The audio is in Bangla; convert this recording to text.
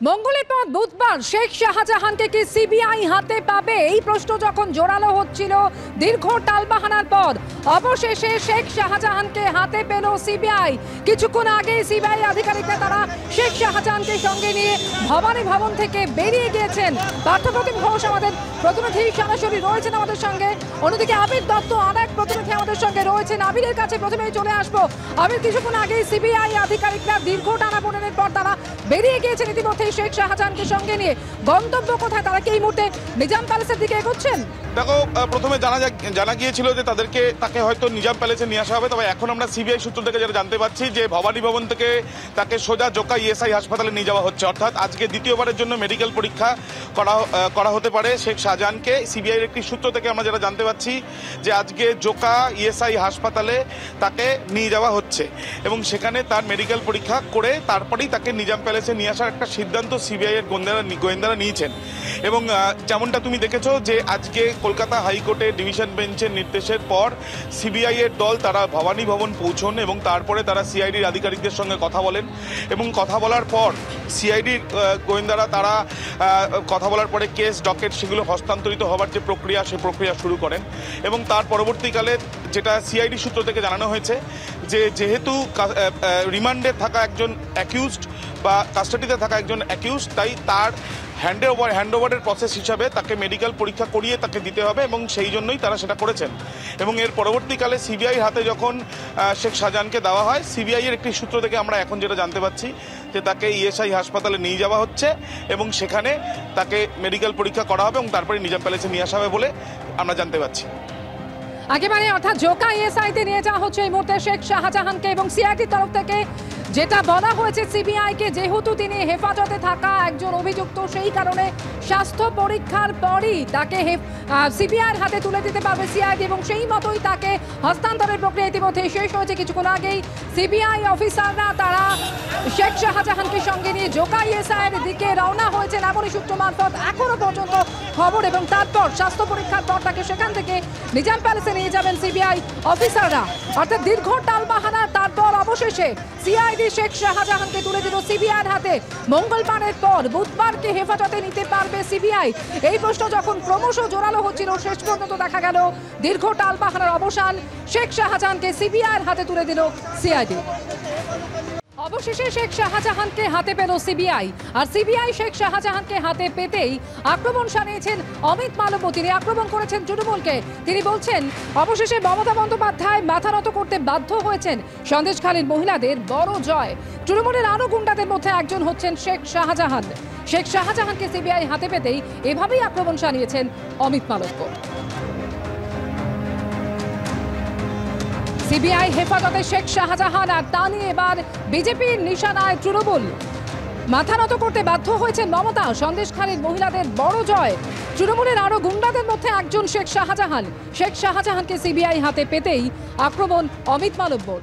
মঙ্গলের পর বুধবার শেখ শাহজাহানকে কি সিবিআই হাতে পাবে এই প্রশ্ন যখন জোরালো হচ্ছিল দীর্ঘ টালবাহানার পর অবশেষে শেখ শাহজাহানকে হাতে পেল সিবিআই। কিছুক্ষণ আগে সিবিআই আধিকারিকরা তারা শেখ শাহজাহানকে সঙ্গে নিয়ে ভবানী ভবন থেকে বেরিয়ে গিয়েছেন। পার্থপ্রতিম ঘোষ আমাদের প্রতিনিধি সরাসরি রয়েছেন আমাদের সঙ্গে, অন্যদিকে আবির দত্ত আর এক প্রতিনিধি আমাদের সঙ্গে রয়েছেন। আবিরের কাছে প্রথমেই চলে আসবো। আবির, কিছুক্ষণ আগে সিবিআই আধিকারিকরা দীর্ঘ টানাপোড়েনের পর তারা বেরিয়ে গিয়েছেন ইতিমধ্যে শেখ শাহজাহানকে সঙ্গে নিয়ে। গন্তব্য কোথায়? তারা কি এই মুহূর্তে নিজাম প্যালেসের দিকে এগোচ্ছেন? দেখো, প্রথমে জানা গিয়েছিল যে তাকে হয়তো নিজাম প্যালেসে নিয়ে আসা হবে, তবে এখন আমরা সিবিআই সূত্র থেকে যেটা জানতে পারছি যে ভবানী ভবন থেকে তাকে সোজা জোকা ইএসআই হাসপাতালে নিয়ে যাওয়া হচ্ছে। অর্থাৎ আজকে দ্বিতীয়বারের জন্য মেডিকেল পরীক্ষা করা হতে পারে শেখ শাহজাহানকে। সিবিআইয়ের একটি সূত্র থেকে আমরা যেটা জানতে পারছি যে আজকে জোকা ইএসআই হাসপাতালে তাকে নিয়ে যাওয়া হচ্ছে এবং সেখানে তার মেডিকেল পরীক্ষা করে তারপরেই তাকে নিজাম প্যালেসে নিয়ে আসার একটা সিদ্ধান্ত সিবিআইয়ের গোয়েন্দারা নিয়েছেন। এবং যেমনটা তুমি দেখেছো যে আজকে কলকাতা হাইকোর্টে ডিভিশন বেঞ্চের নির্দেশের পর সিবিআই এর দল তারা ভবানী ভবন পৌঁছন এবং তারপরে তারা সিআইডির আধিকারিকদের সঙ্গে কথা বলেন এবং কথা বলার পর সিআইডির গোয়েন্দারা তারা কথা বলার পরে কেস ডকেট সেগুলো হস্তান্তরিত হওয়ার যে প্রক্রিয়া সে প্রক্রিয়া শুরু করেন এবং তার পরবর্তীকালে যেটা সিআইডি সূত্র থেকে জানানো হয়েছে যে যেহেতু রিমান্ডে থাকা একজন অ্যাকিউজড বা কাস্টাডিতে থাকা একজন অ্যাকিউজড, তাই তার হ্যান্ডওভারের প্রসেস হিসাবে তাকে মেডিকেল পরীক্ষা করিয়ে তাকে দিতে হবে এবং সেই জন্যই তারা সেটা করেছেন। এবং এর পরবর্তীকালে সিবিআই হাতে যখন শেখ শাহজাহানকে দেওয়া হয়, সিবিআইয়ের একটি সূত্র থেকে আমরা এখন যেটা জানতে পারছি যে তাকে ইএসআই হাসপাতালে নিয়ে যাওয়া হচ্ছে এবং সেখানে তাকে মেডিকেল পরীক্ষা করা হবে এবং তারপরে নিজাম প্যালেসে নিয়ে আসা হবে বলে আমরা জানতে পারছি। একেবারে অর্থাৎ জোকা ইএসআইতে নিয়ে যাওয়া হচ্ছে এই মুহূর্তে শেখ শাহজাহানকে এবং সিআইডির তরফ থেকে যেটা বলা হয়েছে সিবিআইকে, যেহেতু তিনি হেফাজতে থাকা একজন অভিযুক্ত সেই কারণে স্বাস্থ্য পরীক্ষার পরই তাকে সিবিআইয়ের হাতে তুলে দিতে পারবে সিআইডি এবং সেই মতোই তাকে হস্তান্তরের প্রক্রিয়া ইতিমধ্যে শেষ হয়েছে। কিছুক্ষণ আগেই সিবিআই অফিসাররা তারা শেখ শাহজাহানকে সঙ্গে নিয়ে জোকা ইএসআইয়ের দিকে রওনা হয়েছেন এমনই সূত্র মারফত এখনো পর্যন্ত খবর। এবং তারপর স্বাস্থ্য পরীক্ষার পর তাকে সেখান থেকে নিজাম প্যালেসে নিয়ে যাবেন সিবিআই অফিসাররা। অর্থাৎ দীর্ঘ টালবাহানা তারপর অবশেষে সিআইডি শেখ শাহজাহানকে তুলে দিল সিবিআইয়ের হাতে। মঙ্গলবারের পর বুধবারকে হেফাজতে নিতে পারবে সিবিআই, এই প্রশ্ন যখন ক্রমশ জোরালো হচ্ছিল শেষ পর্যন্ত দেখা গেল দীর্ঘ টালবাহানার অবসান, শেখ শাহজাহানকে সিবিআইয়ের হাতে তুলে দিল সিআইডি। অবশেষে শেখ শাহজাহানকে হাতে পেল সিবিআই, আর সিবিআই শেখ শাহজাহানকে হাতে পেতেই আক্রমণ শানিয়েছেন অমিত মালব্য। তিনি আক্রমণ করেছেন তৃণমূলকে। তিনি বলছেন অবশেষে মমতা বন্দ্যোপাধ্যায় মাথা নত করতে বাধ্য হয়েছেন। সন্দেশখালীর মহিলাদের বড় জয়। তৃণমূলের আরো গুন্ডাদের মধ্যে একজন হচ্ছেন শেখ শাহজাহান। শেখ শাহজাহানকে সিবিআই হাতে পেতেই এভাবেই আক্রমণ শানিয়েছেন অমিত মালব্য। সিবিআই হেফাজতে শেখ শাহজাহান, আর তা নিয়ে এবার বিজেপির নিশানায় তৃণমূল। মাথা নত করতে বাধ্য হয়েছেন মমতা। সন্দেশখালীর মহিলাদের বড় জয়। তৃণমূলের আরো গুন্ডাদের মধ্যে একজন শেখ শাহজাহান। শেখ শাহজাহানকে সিবিআই হাতে পেতেই আক্রমণ অমিত মালব্যর।